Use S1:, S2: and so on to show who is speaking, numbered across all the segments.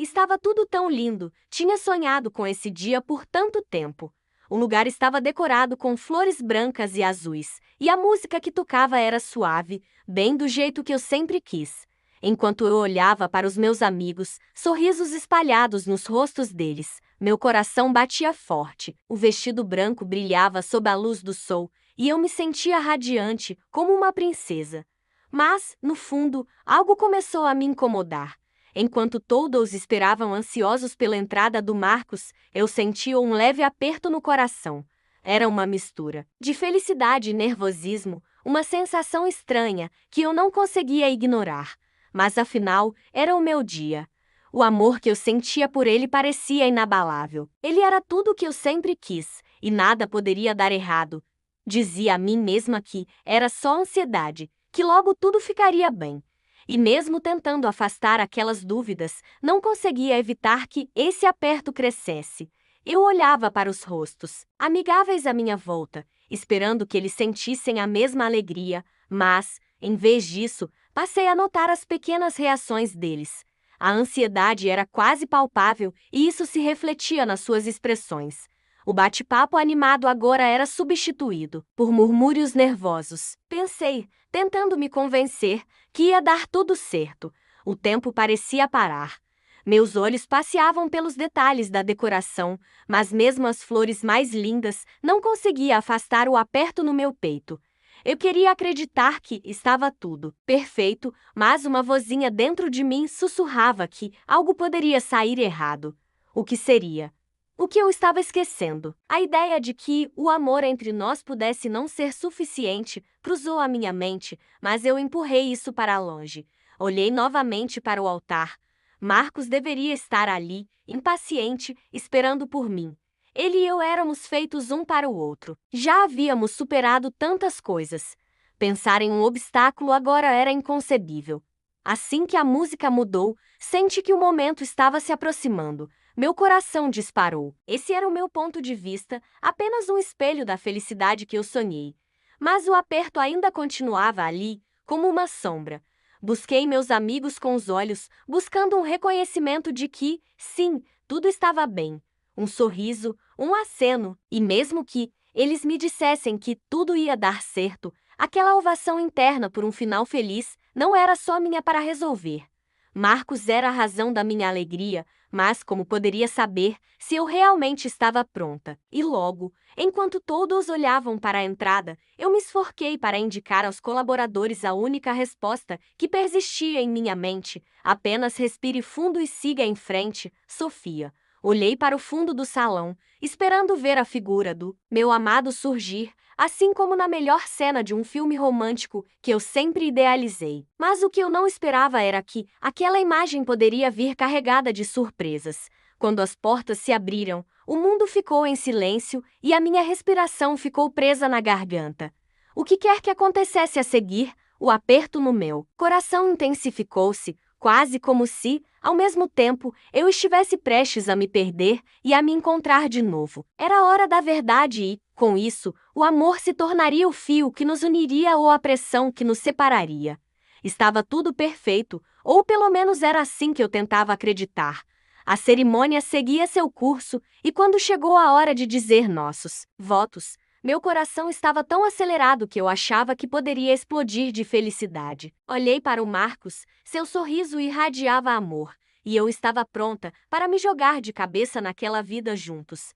S1: Estava tudo tão lindo, tinha sonhado com esse dia por tanto tempo. O lugar estava decorado com flores brancas e azuis, e a música que tocava era suave, bem do jeito que eu sempre quis. Enquanto eu olhava para os meus amigos, sorrisos espalhados nos rostos deles, meu coração batia forte. O vestido branco brilhava sob a luz do sol, e eu me sentia radiante, como uma princesa. Mas, no fundo, algo começou a me incomodar. Enquanto todos esperavam ansiosos pela entrada do Marcos, eu sentia um leve aperto no coração. Era uma mistura de felicidade e nervosismo, uma sensação estranha que eu não conseguia ignorar. Mas afinal, era o meu dia. O amor que eu sentia por ele parecia inabalável. Ele era tudo o que eu sempre quis, e nada poderia dar errado. Dizia a mim mesma que era só ansiedade, que logo tudo ficaria bem. E mesmo tentando afastar aquelas dúvidas, não conseguia evitar que esse aperto crescesse. Eu olhava para os rostos, amigáveis à minha volta, esperando que eles sentissem a mesma alegria, mas, em vez disso, passei a notar as pequenas reações deles. A ansiedade era quase palpável e isso se refletia nas suas expressões. O bate-papo animado agora era substituído por murmúrios nervosos. Pensei, tentando me convencer, que ia dar tudo certo. O tempo parecia parar. Meus olhos passeavam pelos detalhes da decoração, mas mesmo as flores mais lindas não conseguia afastar o aperto no meu peito. Eu queria acreditar que estava tudo perfeito, mas uma vozinha dentro de mim sussurrava que algo poderia sair errado. O que seria? O que eu estava esquecendo? A ideia de que o amor entre nós pudesse não ser suficiente cruzou a minha mente, mas eu empurrei isso para longe. Olhei novamente para o altar. Marcos deveria estar ali, impaciente, esperando por mim. Ele e eu éramos feitos um para o outro. Já havíamos superado tantas coisas. Pensar em um obstáculo agora era inconcebível. Assim que a música mudou, senti que o momento estava se aproximando. Meu coração disparou. Esse era o meu ponto de vista, apenas um espelho da felicidade que eu sonhei. Mas o aperto ainda continuava ali, como uma sombra. Busquei meus amigos com os olhos, buscando um reconhecimento de que, sim, tudo estava bem. Um sorriso, um aceno, e mesmo que eles me dissessem que tudo ia dar certo, aquela ovação interna por um final feliz não era só minha para resolver. Marcos era a razão da minha alegria, mas como poderia saber se eu realmente estava pronta? E logo, enquanto todos olhavam para a entrada, eu me esforquei para indicar aos colaboradores a única resposta que persistia em minha mente. Apenas respire fundo e siga em frente, Sofia. Olhei para o fundo do salão, esperando ver a figura do meu amado surgir, assim como na melhor cena de um filme romântico que eu sempre idealizei. Mas o que eu não esperava era que aquela imagem poderia vir carregada de surpresas. Quando as portas se abriram, o mundo ficou em silêncio e a minha respiração ficou presa na garganta. O que quer que acontecesse a seguir, o aperto no meu coração intensificou-se, quase como se, ao mesmo tempo, eu estivesse prestes a me perder e a me encontrar de novo. Era a hora da verdade e, com isso, o amor se tornaria o fio que nos uniria ou a pressão que nos separaria. Estava tudo perfeito, ou pelo menos era assim que eu tentava acreditar. A cerimônia seguia seu curso e quando chegou a hora de dizer nossos votos, meu coração estava tão acelerado que eu achava que poderia explodir de felicidade. Olhei para o Marcos, seu sorriso irradiava amor, e eu estava pronta para me jogar de cabeça naquela vida juntos.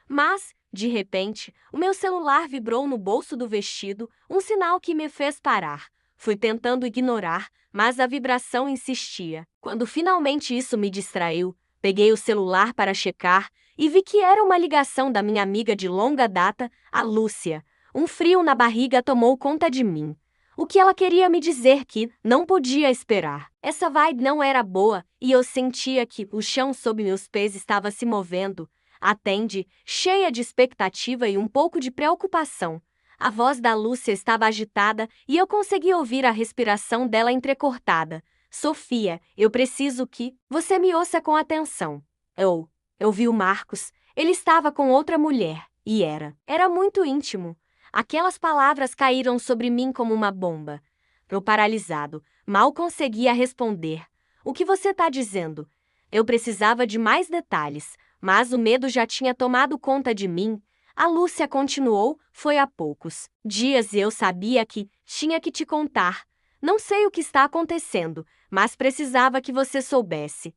S1: Mas, de repente, o meu celular vibrou no bolso do vestido, um sinal que me fez parar. Fui tentando ignorar, mas a vibração insistia. Quando finalmente isso me distraiu, peguei o celular para checar e vi que era uma ligação da minha amiga de longa data, a Lúcia. Um frio na barriga tomou conta de mim. O que ela queria me dizer que não podia esperar. Essa vibe não era boa e eu sentia que o chão sob meus pés estava se movendo. Atende, cheia de expectativa e um pouco de preocupação. A voz da Lúcia estava agitada e eu consegui ouvir a respiração dela entrecortada. Sofia, eu preciso que você me ouça com atenção. Eu vi o Marcos. Ele estava com outra mulher. E era muito íntimo. Aquelas palavras caíram sobre mim como uma bomba. Eu paralisado, mal conseguia responder. O que você está dizendo? Eu precisava de mais detalhes, mas o medo já tinha tomado conta de mim. A Lúcia continuou, foi há poucos dias e eu sabia que tinha que te contar. Não sei o que está acontecendo, mas precisava que você soubesse.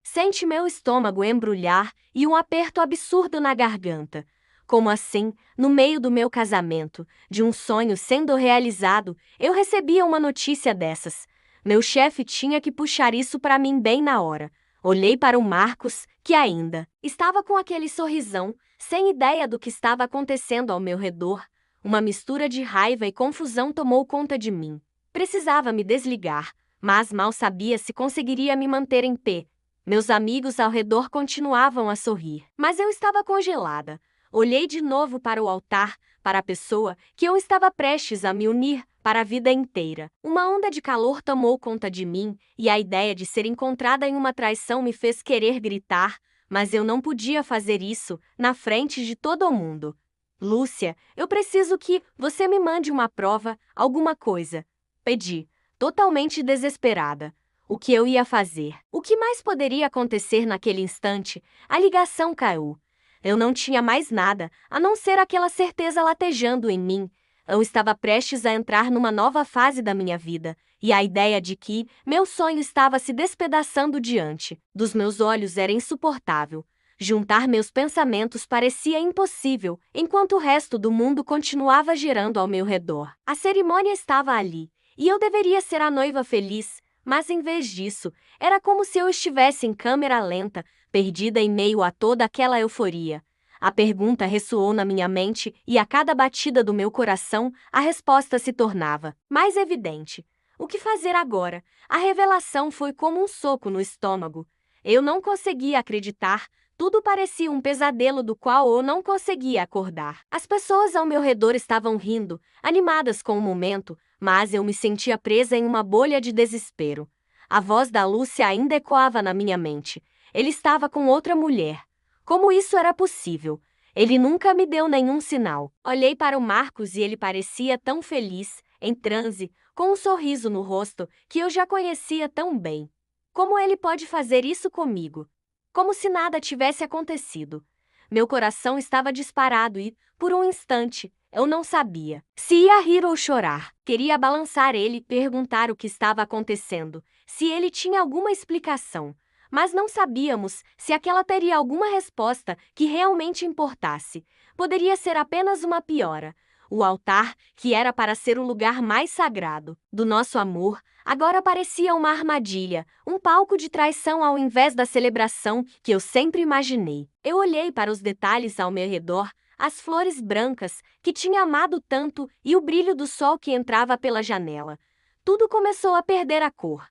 S1: Sente meu estômago embrulhar e um aperto absurdo na garganta. Como assim, no meio do meu casamento, de um sonho sendo realizado, eu recebia uma notícia dessas? Meu chefe tinha que puxar isso para mim bem na hora. Olhei para o Marcos, que ainda estava com aquele sorrisão, sem ideia do que estava acontecendo ao meu redor. Uma mistura de raiva e confusão tomou conta de mim. Precisava me desligar, mas mal sabia se conseguiria me manter em pé. Meus amigos ao redor continuavam a sorrir, mas eu estava congelada. Olhei de novo para o altar, para a pessoa que eu estava prestes a me unir para a vida inteira. Uma onda de calor tomou conta de mim e a ideia de ser encontrada em uma traição me fez querer gritar, mas eu não podia fazer isso na frente de todo mundo. Lúcia, eu preciso que você me mande uma prova, alguma coisa. Pedi, totalmente desesperada. O que eu ia fazer? O que mais poderia acontecer naquele instante? A ligação caiu. Eu não tinha mais nada, a não ser aquela certeza latejando em mim. Eu estava prestes a entrar numa nova fase da minha vida, e a ideia de que meu sonho estava se despedaçando diante dos meus olhos era insuportável. Juntar meus pensamentos parecia impossível, enquanto o resto do mundo continuava girando ao meu redor. A cerimônia estava ali, e eu deveria ser a noiva feliz. Mas em vez disso, era como se eu estivesse em câmera lenta, perdida em meio a toda aquela euforia. A pergunta ressoou na minha mente e a cada batida do meu coração, a resposta se tornava mais evidente. O que fazer agora? A revelação foi como um soco no estômago. Eu não conseguia acreditar, tudo parecia um pesadelo do qual eu não conseguia acordar. As pessoas ao meu redor estavam rindo, animadas com o momento, mas eu me sentia presa em uma bolha de desespero. A voz da Lúcia ainda ecoava na minha mente. Ele estava com outra mulher. Como isso era possível? Ele nunca me deu nenhum sinal. Olhei para o Marcos e ele parecia tão feliz, em transe, com um sorriso no rosto que eu já conhecia tão bem. Como ele pode fazer isso comigo? Como se nada tivesse acontecido. Meu coração estava disparado e, por um instante, eu não sabia se ia rir ou chorar. Queria balançar ele e perguntar o que estava acontecendo, se ele tinha alguma explicação. Mas não sabíamos se aquela teria alguma resposta que realmente importasse. Poderia ser apenas uma piora. O altar, que era para ser o lugar mais sagrado do nosso amor, agora parecia uma armadilha, um palco de traição ao invés da celebração que eu sempre imaginei. Eu olhei para os detalhes ao meu redor, as flores brancas, que tinha amado tanto, e o brilho do sol que entrava pela janela. Tudo começou a perder a cor.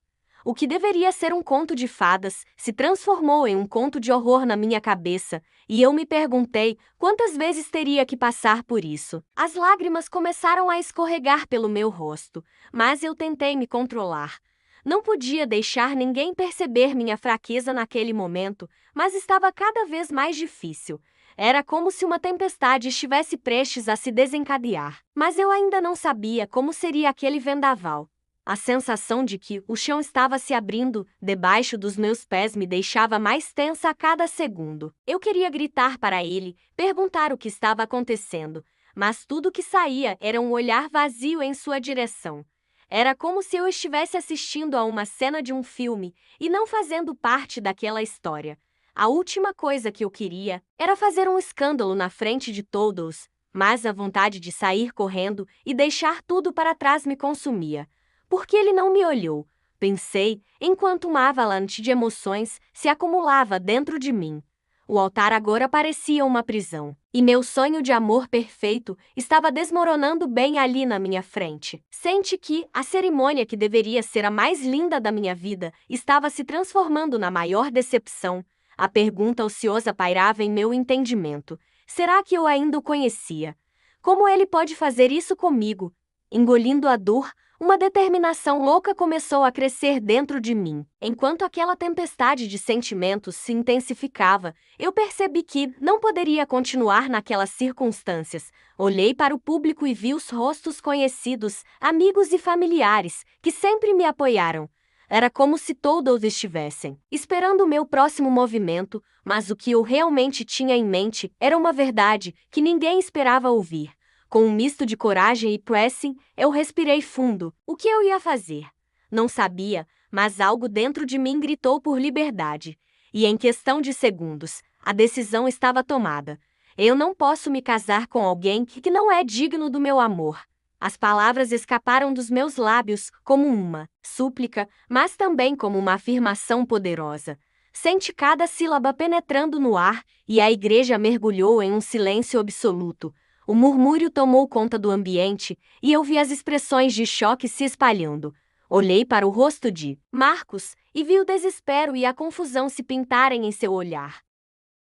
S1: O que deveria ser um conto de fadas se transformou em um conto de horror na minha cabeça, e eu me perguntei quantas vezes teria que passar por isso. As lágrimas começaram a escorregar pelo meu rosto, mas eu tentei me controlar. Não podia deixar ninguém perceber minha fraqueza naquele momento, mas estava cada vez mais difícil. Era como se uma tempestade estivesse prestes a se desencadear, mas eu ainda não sabia como seria aquele vendaval. A sensação de que o chão estava se abrindo debaixo dos meus pés me deixava mais tensa a cada segundo. Eu queria gritar para ele, perguntar o que estava acontecendo, mas tudo que saía era um olhar vazio em sua direção. Era como se eu estivesse assistindo a uma cena de um filme e não fazendo parte daquela história. A última coisa que eu queria era fazer um escândalo na frente de todos, mas a vontade de sair correndo e deixar tudo para trás me consumia. Por que ele não me olhou? Pensei, enquanto uma avalanche de emoções se acumulava dentro de mim. O altar agora parecia uma prisão, e meu sonho de amor perfeito estava desmoronando bem ali na minha frente. Sente que a cerimônia que deveria ser a mais linda da minha vida estava se transformando na maior decepção. A pergunta ociosa pairava em meu entendimento. Será que eu ainda o conhecia? Como ele pode fazer isso comigo? Engolindo a dor, uma determinação louca começou a crescer dentro de mim. Enquanto aquela tempestade de sentimentos se intensificava, eu percebi que não poderia continuar naquelas circunstâncias. Olhei para o público e vi os rostos conhecidos, amigos e familiares, que sempre me apoiaram. Era como se todos estivessem esperando o meu próximo movimento, mas o que eu realmente tinha em mente era uma verdade que ninguém esperava ouvir. Com um misto de coragem e pressing, eu respirei fundo. O que eu ia fazer? Não sabia, mas algo dentro de mim gritou por liberdade. E em questão de segundos, a decisão estava tomada. Eu não posso me casar com alguém que não é digno do meu amor. As palavras escaparam dos meus lábios como uma súplica, mas também como uma afirmação poderosa. Sente cada sílaba penetrando no ar e a igreja mergulhou em um silêncio absoluto. O murmúrio tomou conta do ambiente e eu vi as expressões de choque se espalhando. Olhei para o rosto de Marcos e vi o desespero e a confusão se pintarem em seu olhar.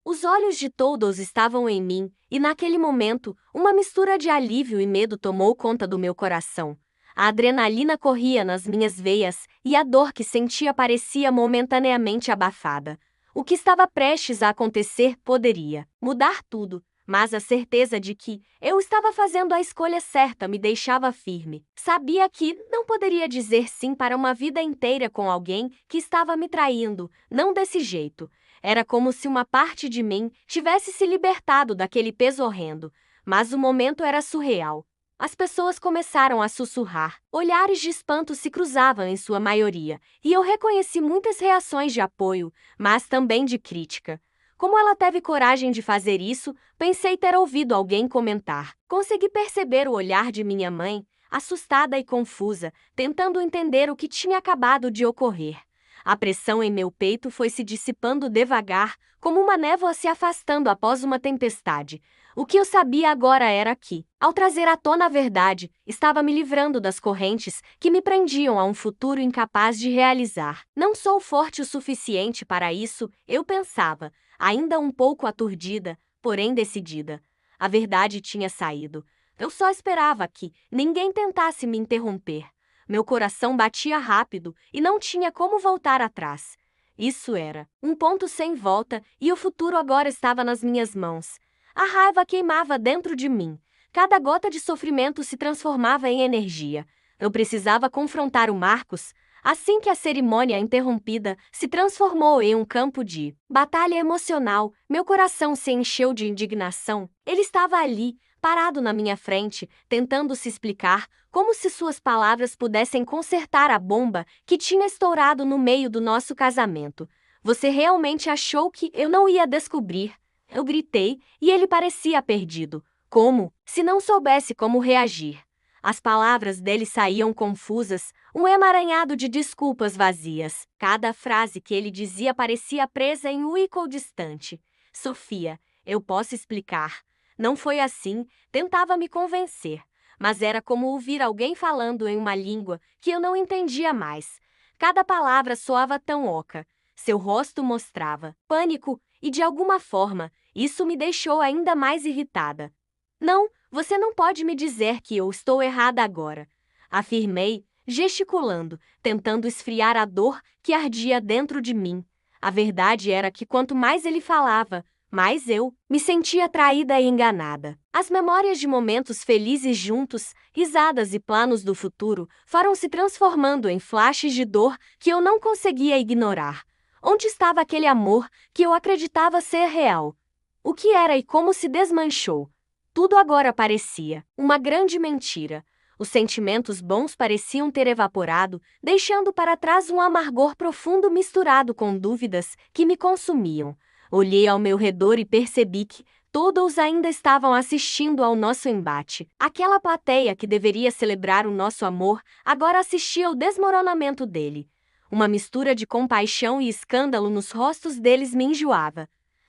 S1: Os olhos de todos estavam em mim, e naquele momento, uma mistura de alívio e medo tomou conta do meu coração. A adrenalina corria nas minhas veias e a dor que sentia parecia momentaneamente abafada. O que estava prestes a acontecer poderia mudar tudo, mas a certeza de que eu estava fazendo a escolha certa me deixava firme. Sabia que não poderia dizer sim para uma vida inteira com alguém que estava me traindo, não desse jeito. Era como se uma parte de mim tivesse se libertado daquele peso horrendo, mas o momento era surreal. As pessoas começaram a sussurrar, olhares de espanto se cruzavam em sua maioria, e eu reconheci muitas reações de apoio, mas também de crítica. Como ela teve coragem de fazer isso, pensei ter ouvido alguém comentar. Consegui perceber o olhar de minha mãe, assustada e confusa, tentando entender o que tinha acabado de ocorrer. A pressão em meu peito foi se dissipando devagar, como uma névoa se afastando após uma tempestade. O que eu sabia agora era que, ao trazer à tona a verdade, estava me livrando das correntes que me prendiam a um futuro incapaz de realizar. Não sou forte o suficiente para isso, eu pensava, ainda um pouco aturdida, porém decidida. A verdade tinha saído. Eu só esperava que ninguém tentasse me interromper. Meu coração batia rápido e não tinha como voltar atrás. Isso era um ponto sem volta e o futuro agora estava nas minhas mãos. A raiva queimava dentro de mim. Cada gota de sofrimento se transformava em energia. Eu precisava confrontar o Marcos. Assim que a cerimônia interrompida se transformou em um campo de batalha emocional, meu coração se encheu de indignação. Ele estava ali, parado na minha frente, tentando se explicar, como se suas palavras pudessem consertar a bomba que tinha estourado no meio do nosso casamento. Você realmente achou que eu não ia descobrir? Eu gritei, e ele parecia perdido. Como? Se não soubesse como reagir. As palavras dele saíam confusas, um emaranhado de desculpas vazias. Cada frase que ele dizia parecia presa em um eco distante. Sofia, eu posso explicar. Não foi assim, tentava me convencer. Mas era como ouvir alguém falando em uma língua que eu não entendia mais. Cada palavra soava tão oca. Seu rosto mostrava pânico e, de alguma forma, isso me deixou ainda mais irritada. Não, você não pode me dizer que eu estou errada agora, afirmei, gesticulando, tentando esfriar a dor que ardia dentro de mim. A verdade era que quanto mais ele falava, mais eu me sentia traída e enganada. As memórias de momentos felizes juntos, risadas e planos do futuro foram se transformando em flashes de dor que eu não conseguia ignorar. Onde estava aquele amor que eu acreditava ser real? O que era e como se desmanchou? Tudo agora parecia uma grande mentira. Os sentimentos bons pareciam ter evaporado, deixando para trás um amargor profundo misturado com dúvidas que me consumiam. Olhei ao meu redor e percebi que todos ainda estavam assistindo ao nosso embate. Aquela plateia que deveria celebrar o nosso amor agora assistia ao desmoronamento dele. Uma mistura de compaixão e escândalo nos rostos deles me enjoava.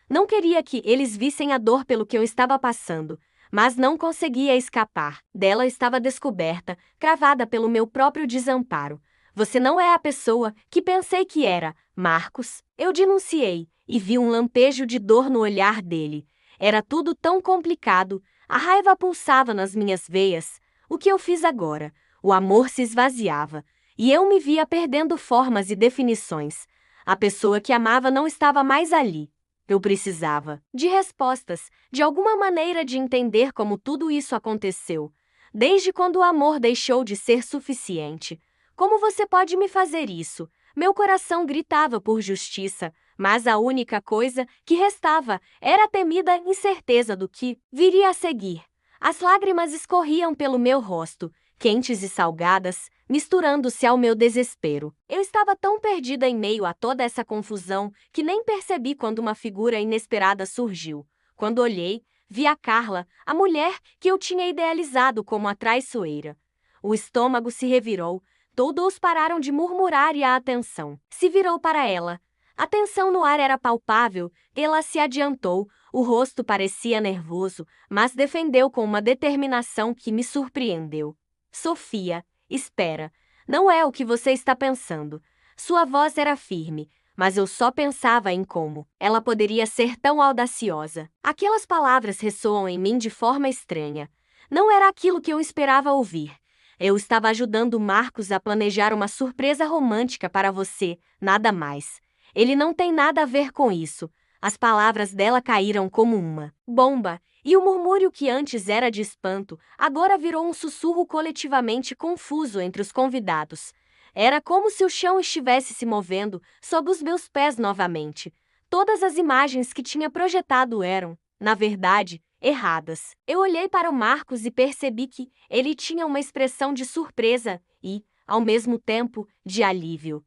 S1: Não queria que eles vissem a dor pelo que eu estava passando, mas não conseguia escapar. Dela estava descoberta, cravada pelo meu próprio desamparo. Você não é a pessoa que pensei que era, Marcos. Eu denunciei e vi um lampejo de dor no olhar dele. Era tudo tão complicado, a raiva pulsava nas minhas veias. O que eu fiz agora? O amor se esvaziava, e eu me via perdendo formas e definições. A pessoa que amava não estava mais ali. Eu precisava de respostas, de alguma maneira de entender como tudo isso aconteceu. Desde quando o amor deixou de ser suficiente? Como você pode me fazer isso? Meu coração gritava por justiça, mas a única coisa que restava era a temida incerteza do que viria a seguir. As lágrimas escorriam pelo meu rosto, quentes e salgadas, misturando-se ao meu desespero. Eu estava tão perdida em meio a toda essa confusão que nem percebi quando uma figura inesperada surgiu. Quando olhei, vi a Carla, a mulher que eu tinha idealizado como a traiçoeira. O estômago se revirou, todos pararam de murmurar e a atenção se virou para ela. A tensão no ar era palpável, ela se adiantou, o rosto parecia nervoso, mas defendeu com uma determinação que me surpreendeu. Sofia, espera, não é o que você está pensando. Sua voz era firme, mas eu só pensava em como ela poderia ser tão audaciosa. Aquelas palavras ressoam em mim de forma estranha. Não era aquilo que eu esperava ouvir. Eu estava ajudando Marcos a planejar uma surpresa romântica para você, nada mais. Ele não tem nada a ver com isso. As palavras dela caíram como uma bomba, e o murmúrio que antes era de espanto, agora virou um sussurro coletivamente confuso entre os convidados. Era como se o chão estivesse se movendo sob os meus pés novamente. Todas as imagens que tinha projetado eram, na verdade, erradas. Eu olhei para o Marcos e percebi que ele tinha uma expressão de surpresa e, ao mesmo tempo, de alívio.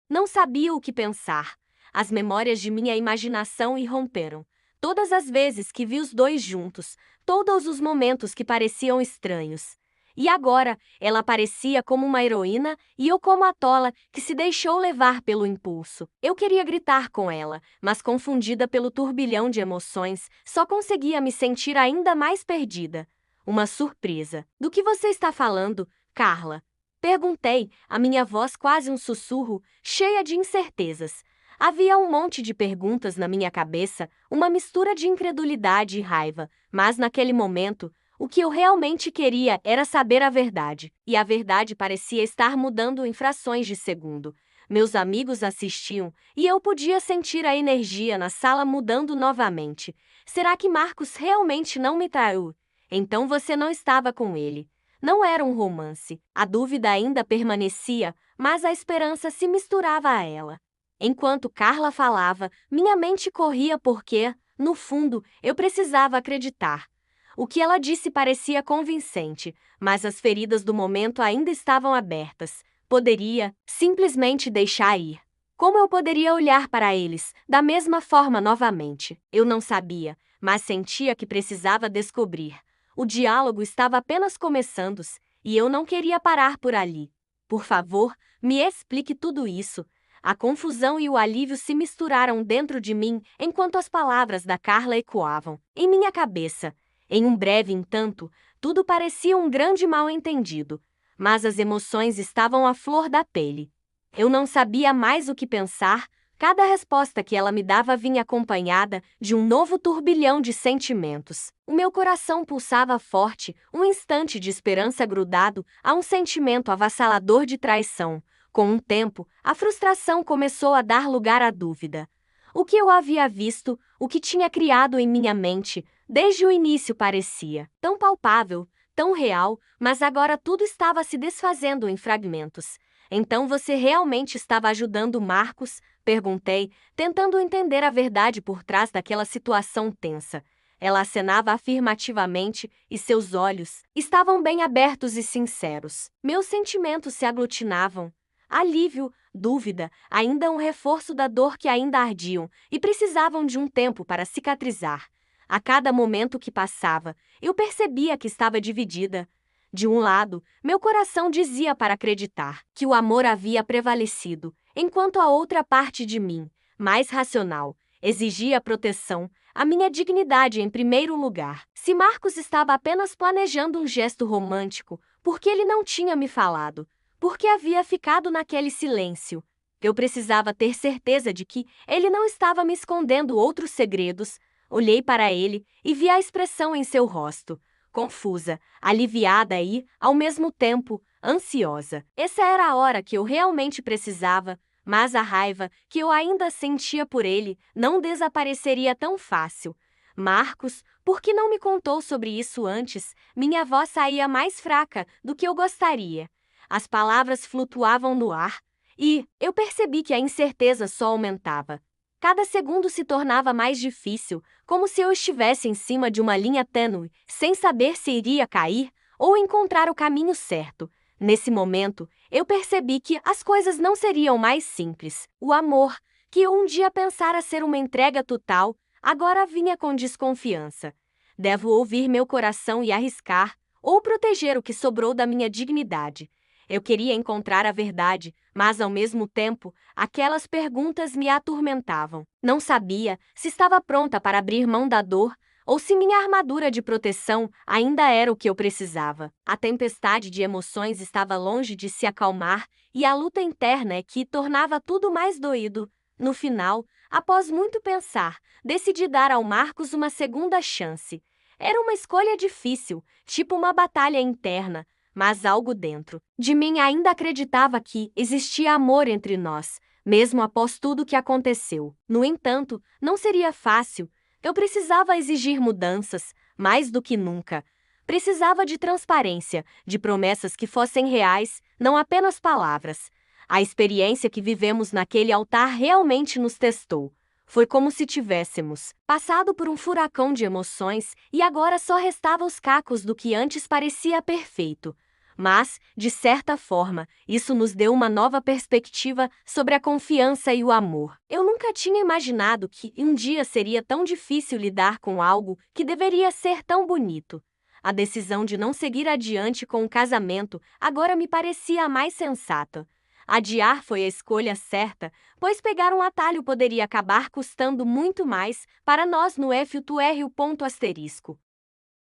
S1: Não sabia o que pensar. As memórias de minha imaginação irromperam. Todas as vezes que vi os dois juntos, todos os momentos que pareciam estranhos. E agora, ela parecia como uma heroína e eu como a tola que se deixou levar pelo impulso. Eu queria gritar com ela, mas confundida pelo turbilhão de emoções, só conseguia me sentir ainda mais perdida. Uma surpresa. Do que você está falando, Carla? Perguntei, a minha voz quase um sussurro, cheia de incertezas. Havia um monte de perguntas na minha cabeça, uma mistura de incredulidade e raiva, mas naquele momento, o que eu realmente queria era saber a verdade, e a verdade parecia estar mudando em frações de segundo. Meus amigos assistiam, e eu podia sentir a energia na sala mudando novamente. Será que Marcos realmente não me traiu? Então você não estava com ele. Não era um romance. A dúvida ainda permanecia, mas a esperança se misturava a ela. Enquanto Carla falava, minha mente corria porque, no fundo, eu precisava acreditar. O que ela disse parecia convincente, mas as feridas do momento ainda estavam abertas. Poderia simplesmente deixar ir. Como eu poderia olhar para eles da mesma forma novamente? Eu não sabia, mas sentia que precisava descobrir. O diálogo estava apenas começando e eu não queria parar por ali. Por favor, me explique tudo isso. A confusão e o alívio se misturaram dentro de mim enquanto as palavras da Carla ecoavam em minha cabeça. Em um breve entanto, tudo parecia um grande mal-entendido, mas as emoções estavam à flor da pele. Eu não sabia mais o que pensar, cada resposta que ela me dava vinha acompanhada de um novo turbilhão de sentimentos. O meu coração pulsava forte, um instante de esperança grudado a um sentimento avassalador de traição. Com o tempo, a frustração começou a dar lugar à dúvida. O que eu havia visto, o que tinha criado em minha mente, desde o início parecia tão palpável, tão real, mas agora tudo estava se desfazendo em fragmentos. Então você realmente estava ajudando Marcos? Perguntei, tentando entender a verdade por trás daquela situação tensa. Ela acenava afirmativamente e seus olhos estavam bem abertos e sinceros. Meus sentimentos se aglutinavam. Alívio, dúvida, ainda um reforço da dor que ainda ardiam e precisavam de um tempo para cicatrizar. A cada momento que passava, eu percebia que estava dividida. De um lado, meu coração dizia para acreditar que o amor havia prevalecido, enquanto a outra parte de mim, mais racional, exigia proteção, a minha dignidade em primeiro lugar. Se Marcos estava apenas planejando um gesto romântico, por que ele não tinha me falado? Por que havia ficado naquele silêncio? Eu precisava ter certeza de que ele não estava me escondendo outros segredos. Olhei para ele e vi a expressão em seu rosto, confusa, aliviada e, ao mesmo tempo, ansiosa. Essa era a hora que eu realmente precisava, mas a raiva que eu ainda sentia por ele não desapareceria tão fácil. Marcos, por que não me contou sobre isso antes? Minha voz saía mais fraca do que eu gostaria. As palavras flutuavam no ar, e eu percebi que a incerteza só aumentava. Cada segundo se tornava mais difícil, como se eu estivesse em cima de uma linha tênue, sem saber se iria cair ou encontrar o caminho certo. Nesse momento, eu percebi que as coisas não seriam mais simples. O amor, que um dia pensara ser uma entrega total, agora vinha com desconfiança. Devo ouvir meu coração e arriscar, ou proteger o que sobrou da minha dignidade. Eu queria encontrar a verdade, mas ao mesmo tempo, aquelas perguntas me atormentavam. Não sabia se estava pronta para abrir mão da dor ou se minha armadura de proteção ainda era o que eu precisava. A tempestade de emoções estava longe de se acalmar e a luta interna é que tornava tudo mais doído. No final, após muito pensar, decidi dar ao Marcos uma segunda chance. Era uma escolha difícil, tipo uma batalha interna, mas algo dentro de mim ainda acreditava que existia amor entre nós, mesmo após tudo o que aconteceu. No entanto, não seria fácil. Eu precisava exigir mudanças, mais do que nunca. Precisava de transparência, de promessas que fossem reais, não apenas palavras. A experiência que vivemos naquele altar realmente nos testou. Foi como se tivéssemos passado por um furacão de emoções e agora só restava os cacos do que antes parecia perfeito. Mas, de certa forma, isso nos deu uma nova perspectiva sobre a confiança e o amor. Eu nunca tinha imaginado que um dia seria tão difícil lidar com algo que deveria ser tão bonito. A decisão de não seguir adiante com o casamento agora me parecia a mais sensata. Adiar foi a escolha certa, pois pegar um atalho poderia acabar custando muito mais para nós no F2R.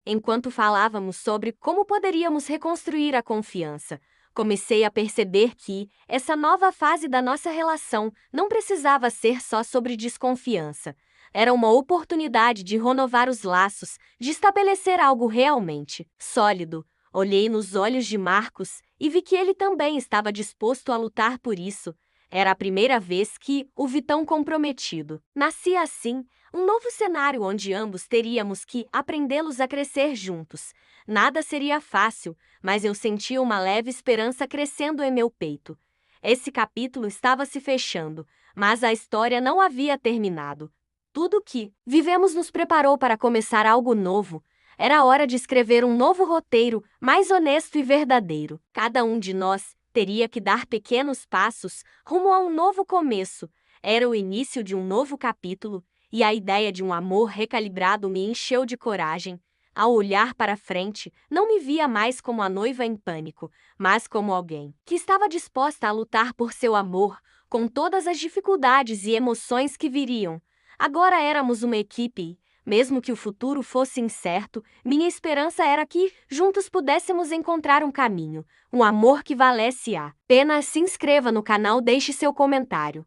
S1: Enquanto falávamos sobre como poderíamos reconstruir a confiança, comecei a perceber que essa nova fase da nossa relação não precisava ser só sobre desconfiança. Era uma oportunidade de renovar os laços, de estabelecer algo realmente sólido. Olhei nos olhos de Marcos e vi que ele também estava disposto a lutar por isso. Era a primeira vez que o vi tão comprometido. Nascia assim um novo cenário onde ambos teríamos que aprendê-los a crescer juntos. Nada seria fácil, mas eu sentia uma leve esperança crescendo em meu peito. Esse capítulo estava se fechando, mas a história não havia terminado. Tudo que vivemos nos preparou para começar algo novo. Era hora de escrever um novo roteiro, mais honesto e verdadeiro. Cada um de nós teria que dar pequenos passos rumo a um novo começo. Era o início de um novo capítulo, e a ideia de um amor recalibrado me encheu de coragem. Ao olhar para frente, não me via mais como a noiva em pânico, mas como alguém que estava disposta a lutar por seu amor, com todas as dificuldades e emoções que viriam. Agora éramos uma equipe. Mesmo que o futuro fosse incerto, minha esperança era que juntos pudéssemos encontrar um caminho, um amor que valesse a pena. Se inscreva no canal, deixe seu comentário.